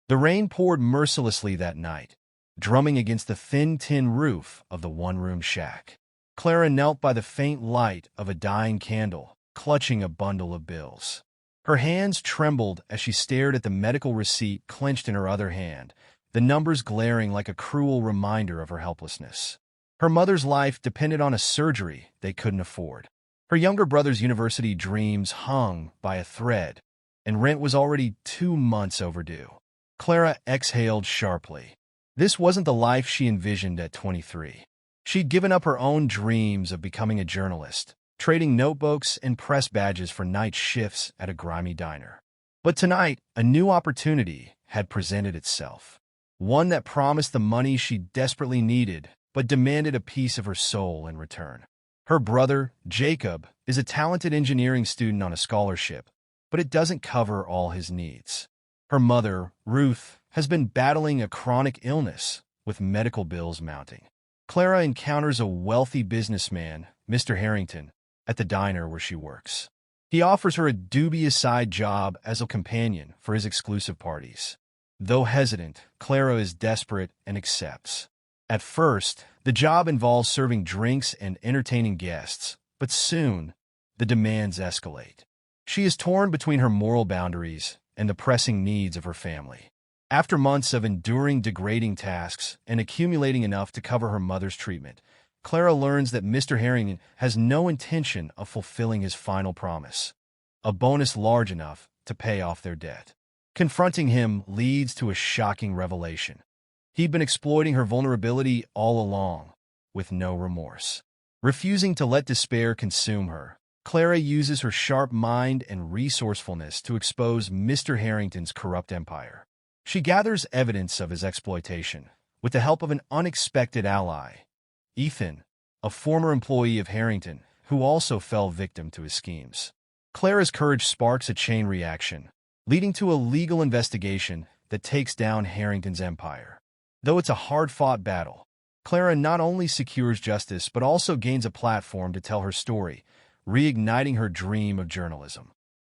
The rain poured mercilessly that night, drumming against the thin tin roof of the one-room shack. Clara knelt by the faint light of a dying candle, clutching a bundle of bills. Her hands trembled as she stared at the medical receipt clenched in her other hand, the numbers glaring like a cruel reminder of her helplessness. Her mother's life depended on a surgery they couldn't afford. Her younger brother's university dreams hung by a thread, and rent was already 2 months overdue. Clara exhaled sharply. This wasn't the life she envisioned at 23. She'd given up her own dreams of becoming a journalist, trading notebooks and press badges for night shifts at a grimy diner. But tonight, a new opportunity had presented itself. One that promised the money she desperately needed, but demanded a piece of her soul in return. Her brother, Jacob, is a talented engineering student on a scholarship, but it doesn't cover all his needs. Her mother, Ruth, has been battling a chronic illness, with medical bills mounting. Clara encounters a wealthy businessman, Mr. Harrington, at the diner where she works. He offers her a dubious side job as a companion for his exclusive parties. Though hesitant, Clara is desperate and accepts. At first, the job involves serving drinks and entertaining guests, but soon, the demands escalate. She is torn between her moral boundaries and the pressing needs of her family. After months of enduring degrading tasks and accumulating enough to cover her mother's treatment, Clara learns that Mr. Harrington has no intention of fulfilling his final promise, a bonus large enough to pay off their debt. Confronting him leads to a shocking revelation. He'd been exploiting her vulnerability all along, with no remorse. Refusing to let despair consume her, Clara uses her sharp mind and resourcefulness to expose Mr. Harrington's corrupt empire. She gathers evidence of his exploitation, with the help of an unexpected ally, Ethan, a former employee of Harrington, who also fell victim to his schemes. Clara's courage sparks a chain reaction, leading to a legal investigation that takes down Harrington's empire. Though it's a hard-fought battle, Clara not only secures justice but also gains a platform to tell her story, reigniting her dream of journalism.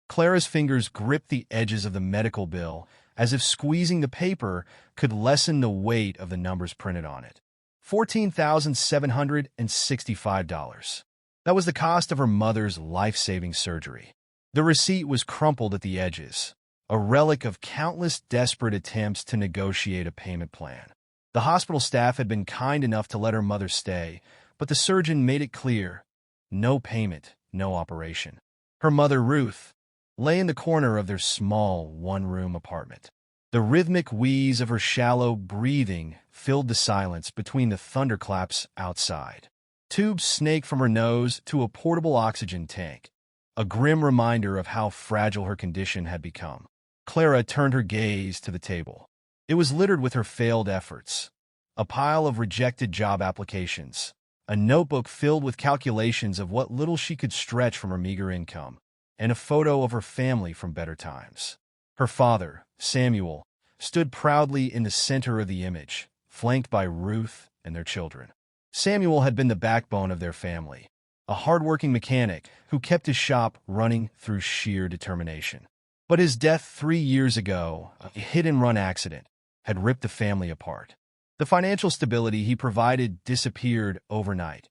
Clara's fingers grip the edges of the medical bill as if squeezing the paper could lessen the weight of the numbers printed on it. $14,765. That was the cost of her mother's life-saving surgery. The receipt was crumpled at the edges, a relic of countless desperate attempts to negotiate a payment plan. The hospital staff had been kind enough to let her mother stay, but the surgeon made it clear, no payment, no operation. Her mother, Ruth, lay in the corner of their small one-room apartment. The rhythmic wheeze of her shallow breathing filled the silence between the thunderclaps outside. Tubes snaked from her nose to a portable oxygen tank, a grim reminder of how fragile her condition had become. Clara turned her gaze to the table. It was littered with her failed efforts, a pile of rejected job applications, a notebook filled with calculations of what little she could stretch from her meager income, and a photo of her family from better times. Her father, Samuel, stood proudly in the center of the image, flanked by Ruth and their children. Samuel had been the backbone of their family, a hard-working mechanic who kept his shop running through sheer determination. But his death 3 years ago, a hit-and-run accident, had ripped the family apart. The financial stability he provided disappeared overnight,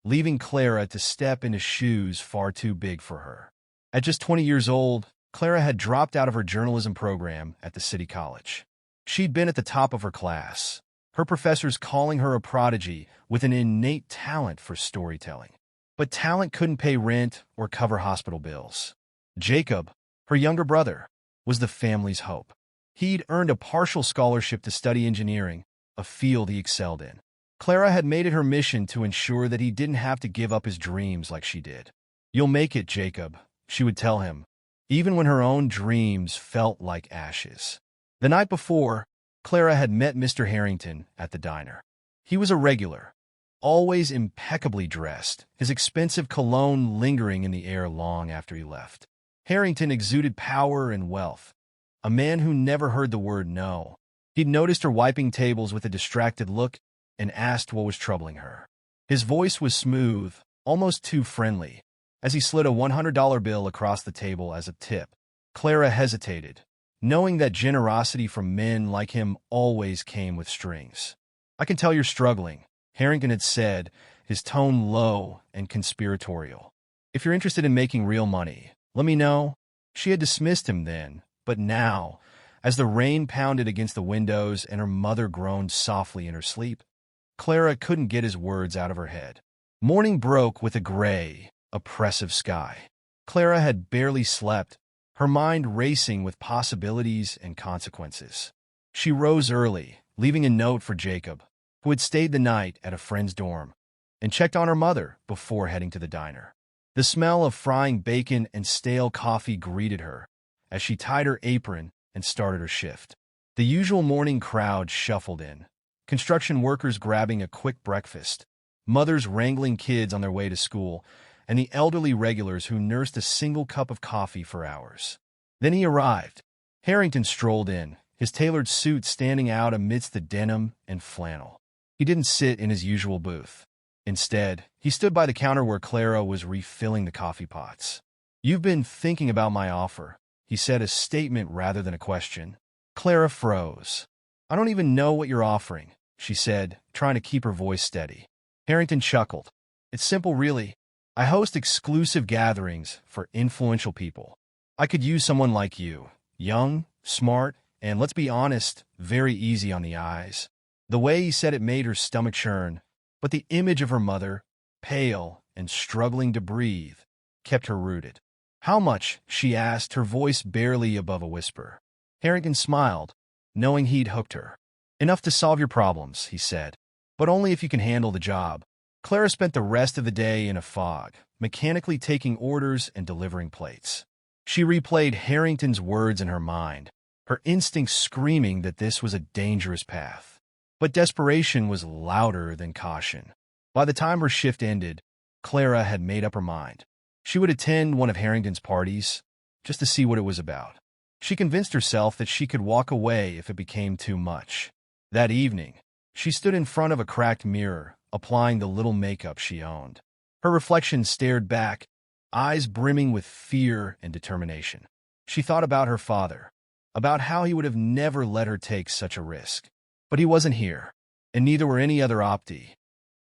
leaving Clara to step into shoes far too big for her. At just 20 years old, Clara had dropped out of her journalism program at the city college. She'd been at the top of her class, her professors calling her a prodigy with an innate talent for storytelling. But talent couldn't pay rent or cover hospital bills. Jacob, her younger brother, was the family's hope. He'd earned a partial scholarship to study engineering, a field he excelled in. Clara had made it her mission to ensure that he didn't have to give up his dreams like she did. "You'll make it, Jacob," she would tell him, even when her own dreams felt like ashes. The night before, Clara had met Mr. Harrington at the diner. He was a regular, always impeccably dressed, his expensive cologne lingering in the air long after he left. Harrington exuded power and wealth, a man who never heard the word no. He'd noticed her wiping tables with a distracted look and asked what was troubling her. His voice was smooth, almost too friendly, as he slid a $100 bill across the table as a tip. Clara hesitated, knowing that generosity from men like him always came with strings. "I can tell you're struggling," Harrington had said, his tone low and conspiratorial. "If you're interested in making real money, let me know." She had dismissed him then, but now, as the rain pounded against the windows and her mother groaned softly in her sleep, Clara couldn't get his words out of her head. Morning broke with a gray, oppressive sky. Clara had barely slept, her mind racing with possibilities and consequences. She rose early, leaving a note for Jacob, who had stayed the night at a friend's dorm, and checked on her mother before heading to the diner. The smell of frying bacon and stale coffee greeted her as she tied her apron and started her shift. The usual morning crowd shuffled in, construction workers grabbing a quick breakfast, mothers wrangling kids on their way to school, and the elderly regulars who nursed a single cup of coffee for hours. Then he arrived. Harrington strolled in, his tailored suit standing out amidst the denim and flannel. He didn't sit in his usual booth. Instead, he stood by the counter where Clara was refilling the coffee pots. "You've been thinking about my offer," he said, a statement rather than a question. Clara froze. "I don't even know what you're offering," she said, trying to keep her voice steady. Harrington chuckled. "It's simple, really. I host exclusive gatherings for influential people. I could use someone like you, young, smart, and let's be honest, very easy on the eyes." The way he said it made her stomach churn, but the image of her mother, pale and struggling to breathe, kept her rooted. "How much?" she asked, her voice barely above a whisper. Harrington smiled, knowing he'd hooked her. "Enough to solve your problems," he said, "but only if you can handle the job." Clara spent the rest of the day in a fog, mechanically taking orders and delivering plates. She replayed Harrington's words in her mind, her instincts screaming that this was a dangerous path. But desperation was louder than caution. By the time her shift ended, Clara had made up her mind. She would attend one of Harrington's parties, just to see what it was about. She convinced herself that she could walk away if it became too much. That evening, she stood in front of a cracked mirror, applying the little makeup she owned. Her reflection stared back, eyes brimming with fear and determination. She thought about her father, about how he would have never let her take such a risk. But he wasn't here, and neither were any other opti.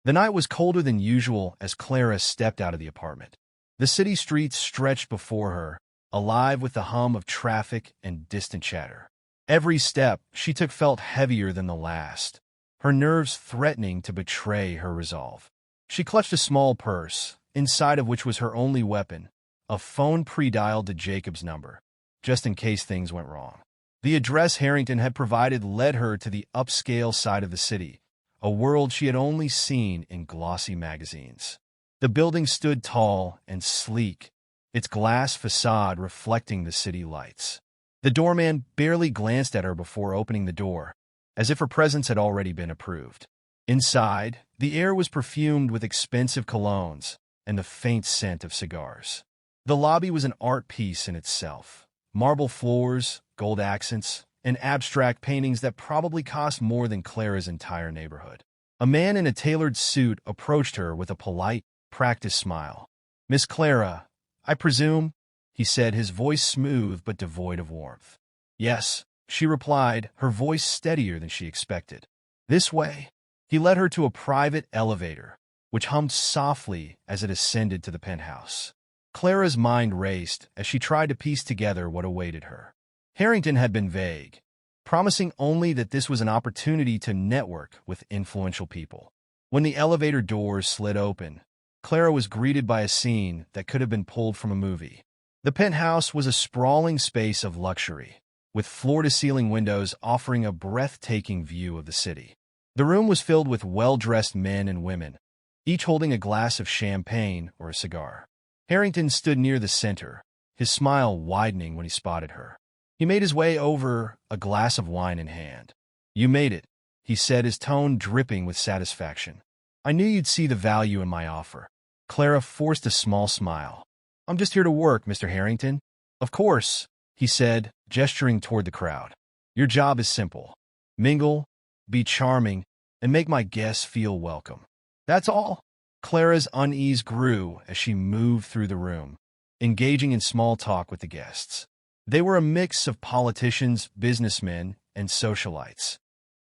The night was colder than usual as Clara stepped out of the apartment. The city streets stretched before her, alive with the hum of traffic and distant chatter. Every step she took felt heavier than the last, her nerves threatening to betray her resolve. She clutched a small purse, inside of which was her only weapon, a phone pre-dialed to Jacob's number, just in case things went wrong. The address Harrington had provided led her to the upscale side of the city, a world she had only seen in glossy magazines. The building stood tall and sleek, its glass facade reflecting the city lights. The doorman barely glanced at her before opening the door, as if her presence had already been approved. Inside, the air was perfumed with expensive colognes and the faint scent of cigars. The lobby was an art piece in itself. Marble floors, gold accents, and abstract paintings that probably cost more than Clara's entire neighborhood. A man in a tailored suit approached her with a polite, practiced smile. "Miss Clara, I presume?" he said, his voice smooth but devoid of warmth. "Yes," she replied, her voice steadier than she expected. "This way." He led her to a private elevator, which hummed softly as it ascended to the penthouse. Clara's mind raced as she tried to piece together what awaited her. Harrington had been vague, promising only that this was an opportunity to network with influential people. When the elevator doors slid open, Clara was greeted by a scene that could have been pulled from a movie. The penthouse was a sprawling space of luxury, with floor-to-ceiling windows offering a breathtaking view of the city. The room was filled with well-dressed men and women, each holding a glass of champagne or a cigar. Harrington stood near the center, his smile widening when he spotted her. He made his way over, a glass of wine in hand. "You made it," he said, his tone dripping with satisfaction. "I knew you'd see the value in my offer." Clara forced a small smile. "I'm just here to work, Mr. Harrington." "Of course," he said, gesturing toward the crowd. "Your job is simple. Mingle, be charming, and make my guests feel welcome. That's all." Clara's unease grew as she moved through the room, engaging in small talk with the guests. They were a mix of politicians, businessmen, and socialites,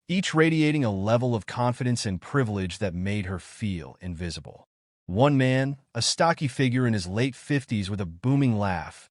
each radiating a level of confidence and privilege that made her feel invisible. One man, a stocky figure in his late 50s with a booming laugh,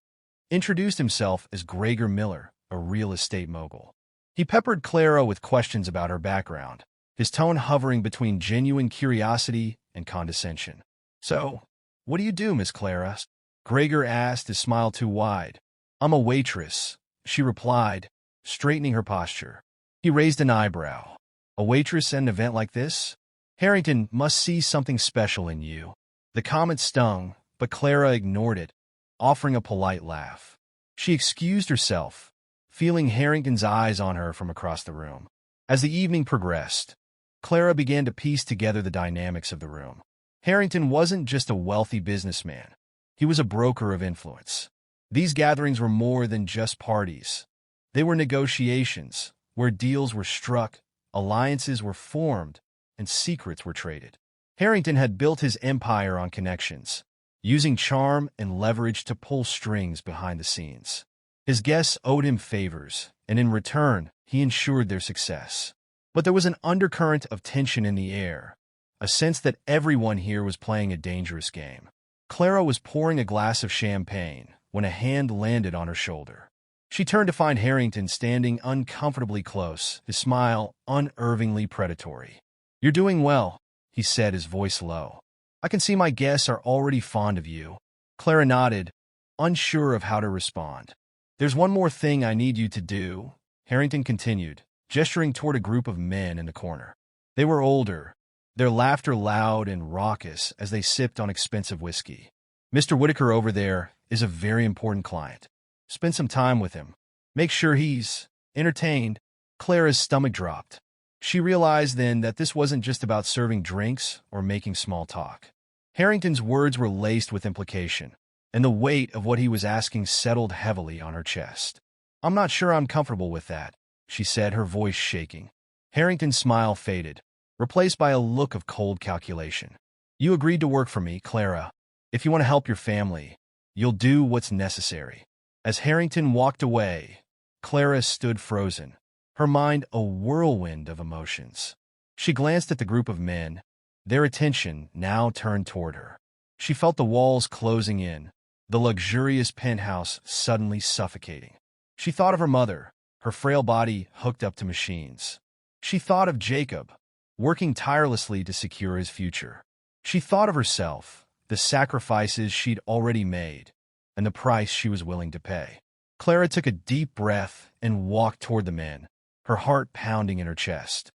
introduced himself as Gregor Miller, a real estate mogul. He peppered Clara with questions about her background, his tone hovering between genuine curiosity and condescension. "So, what do you do, Miss Clara?" Gregor asked, his smile too wide. "I'm a waitress," she replied, straightening her posture. He raised an eyebrow. "A waitress at an event like this? Harrington must see something special in you." The comment stung, but Clara ignored it, offering a polite laugh. She excused herself, feeling Harrington's eyes on her from across the room. As the evening progressed, Clara began to piece together the dynamics of the room. Harrington wasn't just a wealthy businessman. He was a broker of influence. These gatherings were more than just parties. They were negotiations, where deals were struck, alliances were formed, and secrets were traded. Harrington had built his empire on connections, using charm and leverage to pull strings behind the scenes. His guests owed him favors, and in return, he ensured their success. But there was an undercurrent of tension in the air, a sense that everyone here was playing a dangerous game. Clara was pouring a glass of champagne when a hand landed on her shoulder. She turned to find Harrington standing uncomfortably close, his smile unervingly predatory. "You're doing well," he said, his voice low. "I can see my guests are already fond of you." Clara nodded, unsure of how to respond. "There's one more thing I need you to do," Harrington continued, gesturing toward a group of men in the corner. They were older, their laughter loud and raucous as they sipped on expensive whiskey. "Mr. Whitaker over there is a very important client. Spend some time with him. Make sure he's entertained." Clara's stomach dropped. She realized then that this wasn't just about serving drinks or making small talk. Harrington's words were laced with implication, and the weight of what he was asking settled heavily on her chest. "I'm not sure I'm comfortable with that," she said, her voice shaking. Harrington's smile faded, replaced by a look of cold calculation. "You agreed to work for me, Clara. If you want to help your family, you'll do what's necessary." As Harrington walked away, Clara stood frozen, her mind a whirlwind of emotions. She glanced at the group of men, their attention now turned toward her. She felt the walls closing in, the luxurious penthouse suddenly suffocating. She thought of her mother, her frail body hooked up to machines. She thought of Jacob, working tirelessly to secure his future. She thought of herself, the sacrifices she'd already made, and the price she was willing to pay. Clara took a deep breath and walked toward the men, her heart pounding in her chest.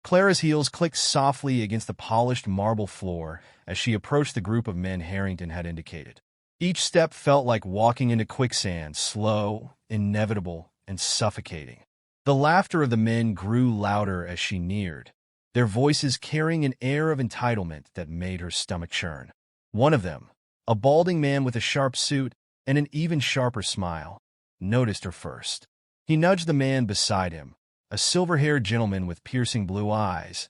Clara's heels clicked softly against the polished marble floor as she approached the group of men Harrington had indicated. Each step felt like walking into quicksand, slow, inevitable, and suffocating. The laughter of the men grew louder as she neared, their voices carrying an air of entitlement that made her stomach churn. One of them, a balding man with a sharp suit and an even sharper smile, noticed her first. He nudged the man beside him, a silver-haired gentleman with piercing blue eyes,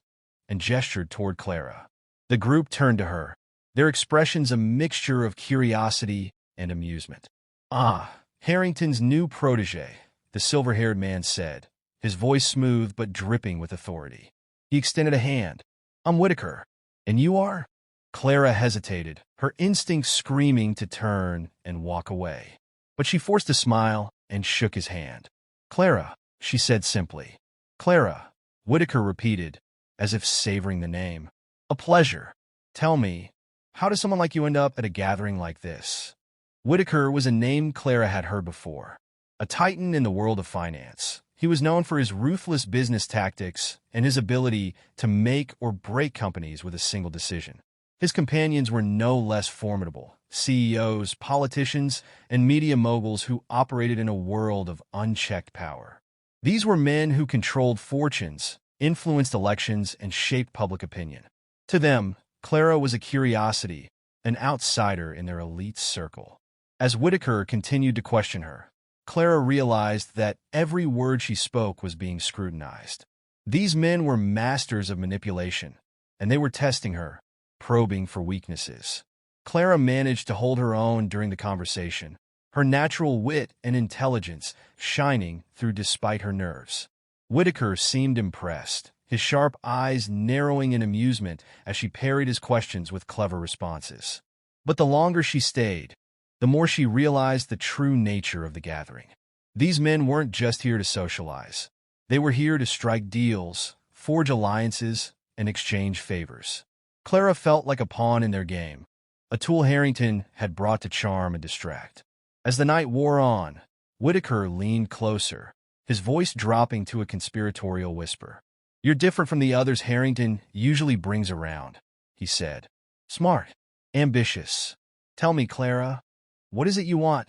and gestured toward Clara. The group turned to her, their expressions a mixture of curiosity and amusement. "Ah, Harrington's new protege," the silver-haired man said, his voice smooth but dripping with authority. He extended a hand. "I'm Whitaker. And you are?" Clara hesitated, her instincts screaming to turn and walk away. But she forced a smile and shook his hand. "Clara," she said simply. "Clara," Whitaker repeated, as if savoring the name. "A pleasure. Tell me, how does someone like you end up at a gathering like this?" Whitaker was a name Clara had heard before. A titan in the world of finance, he was known for his ruthless business tactics and his ability to make or break companies with a single decision. His companions were no less formidable, CEOs, politicians, and media moguls who operated in a world of unchecked power. These were men who controlled fortunes, influenced elections, and shaped public opinion. To them, Clara was a curiosity, an outsider in their elite circle. As Whitaker continued to question her, Clara realized that every word she spoke was being scrutinized. These men were masters of manipulation, and they were testing her, probing for weaknesses. Clara managed to hold her own during the conversation, her natural wit and intelligence shining through despite her nerves. Whitaker seemed impressed, his sharp eyes narrowing in amusement as she parried his questions with clever responses. But the longer she stayed, the more she realized the true nature of the gathering. These men weren't just here to socialize. They were here to strike deals, forge alliances, and exchange favors. Clara felt like a pawn in their game, a tool Harrington had brought to charm and distract. As the night wore on, Whitaker leaned closer, his voice dropping to a conspiratorial whisper. "You're different from the others Harrington usually brings around," he said. "Smart, ambitious. Tell me, Clara, what is it you want?"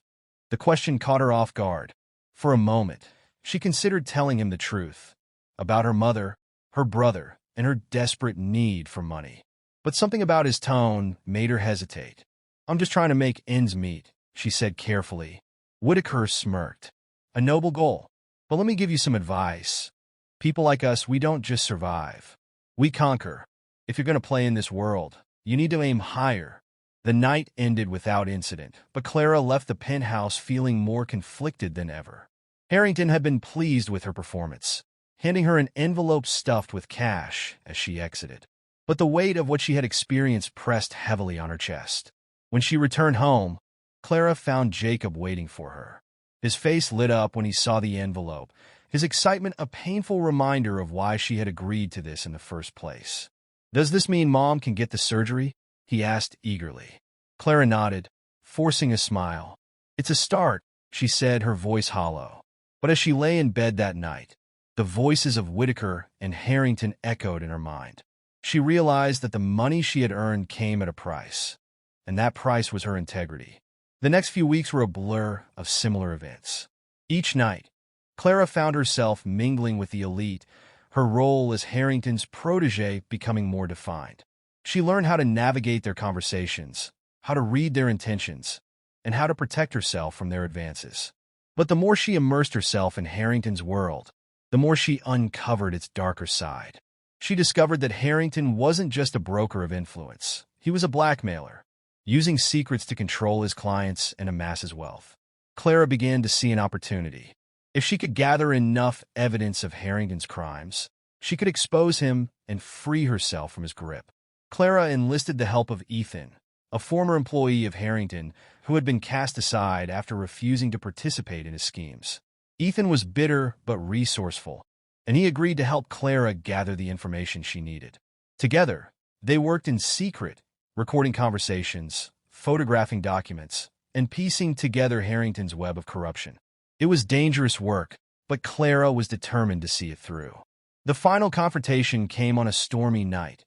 The question caught her off guard. For a moment, she considered telling him the truth about her mother, her brother, and her desperate need for money. But something about his tone made her hesitate. "I'm just trying to make ends meet," she said carefully. Whitaker smirked. "A noble goal. But let me give you some advice. People like us, we don't just survive. We conquer. If you're going to play in this world, you need to aim higher." The night ended without incident, but Clara left the penthouse feeling more conflicted than ever. Harrington had been pleased with her performance, handing her an envelope stuffed with cash as she exited. But the weight of what she had experienced pressed heavily on her chest. When she returned home, Clara found Jacob waiting for her. His face lit up when he saw the envelope, his excitement a painful reminder of why she had agreed to this in the first place. "Does this mean Mom can get the surgery?" he asked eagerly. Clara nodded, forcing a smile. "It's a start," she said, her voice hollow. But as she lay in bed that night, the voices of Whitaker and Harrington echoed in her mind. She realized that the money she had earned came at a price, and that price was her integrity. The next few weeks were a blur of similar events. Each night, Clara found herself mingling with the elite, her role as Harrington's protege becoming more defined. She learned how to navigate their conversations, how to read their intentions, and how to protect herself from their advances. But the more she immersed herself in Harrington's world, the more she uncovered its darker side. She discovered that Harrington wasn't just a broker of influence. He was a blackmailer, using secrets to control his clients and amass his wealth. Clara began to see an opportunity. If she could gather enough evidence of Harrington's crimes, she could expose him and free herself from his grip. Clara enlisted the help of Ethan, a former employee of Harrington who had been cast aside after refusing to participate in his schemes. Ethan was bitter but resourceful, and he agreed to help Clara gather the information she needed. Together, they worked in secret, recording conversations, photographing documents, and piecing together Harrington's web of corruption. It was dangerous work, but Clara was determined to see it through. The final confrontation came on a stormy night,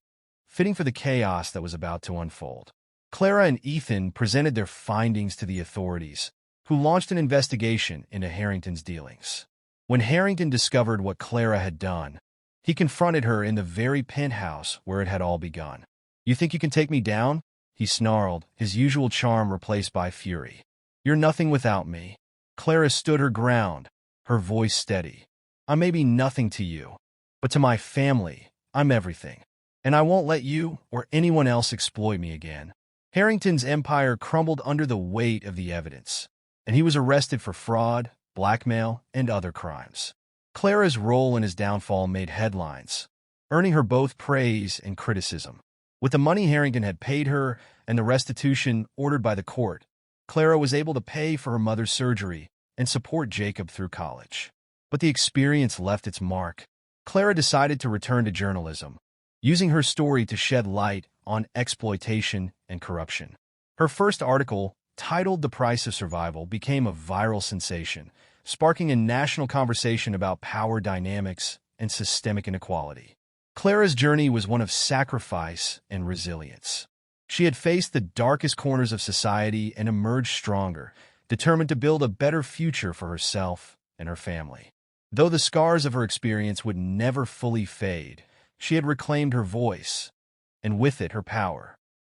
fitting for the chaos that was about to unfold. Clara and Ethan presented their findings to the authorities, who launched an investigation into Harrington's dealings. When Harrington discovered what Clara had done, he confronted her in the very penthouse where it had all begun. "You think you can take me down?" he snarled, his usual charm replaced by fury. "You're nothing without me." Clara stood her ground, her voice steady. "I may be nothing to you, but to my family, I'm everything. And I won't let you or anyone else exploit me again." Harrington's empire crumbled under the weight of the evidence, and he was arrested for fraud, blackmail, and other crimes. Clara's role in his downfall made headlines, earning her both praise and criticism. With the money Harrington had paid her and the restitution ordered by the court, Clara was able to pay for her mother's surgery and support Jacob through college. But the experience left its mark. Clara decided to return to journalism, using her story to shed light on exploitation and corruption. Her first article, titled "The Price of Survival," became a viral sensation, sparking a national conversation about power dynamics and systemic inequality. Clara's journey was one of sacrifice and resilience. She had faced the darkest corners of society and emerged stronger, determined to build a better future for herself and her family. Though the scars of her experience would never fully fade, she had reclaimed her voice, and with it her power.